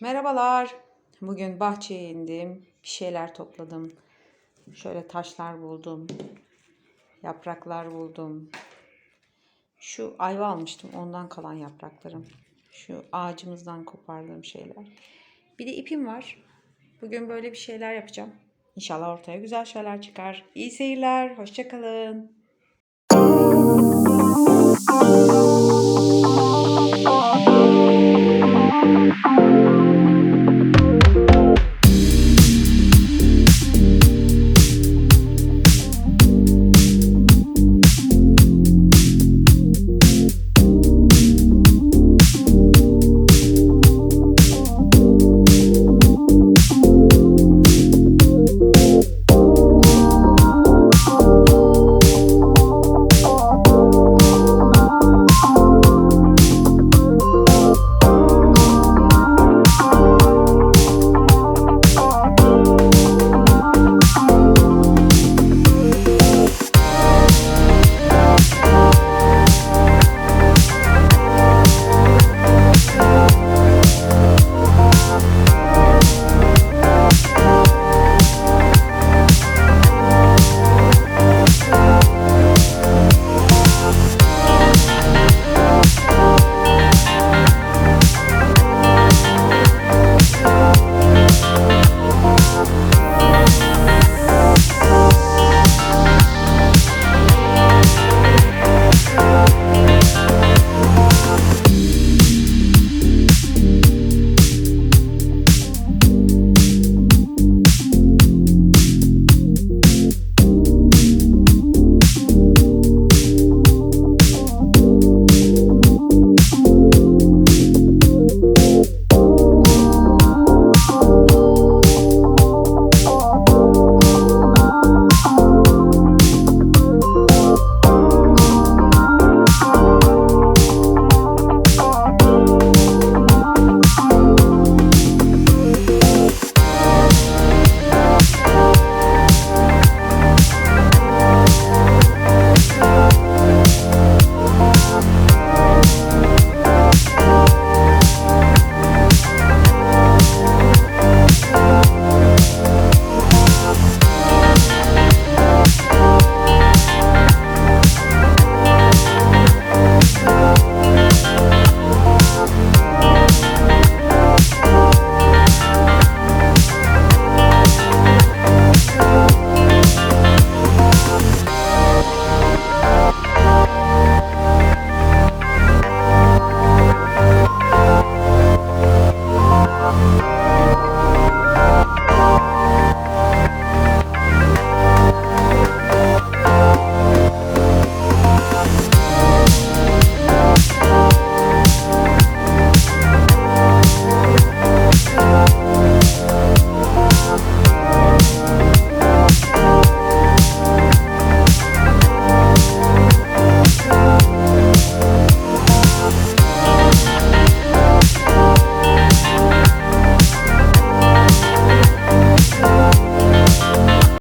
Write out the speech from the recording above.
Merhabalar. Bugün bahçeye indim. Bir şeyler topladım. Şöyle taşlar buldum. Yapraklar buldum. Şu ayva almıştım. Ondan kalan yapraklarım. Şu ağacımızdan kopardığım şeyler. Bir de ipim var. Bugün böyle bir şeyler yapacağım. İnşallah ortaya güzel şeyler çıkar. İyi seyirler. Hoşça kalın.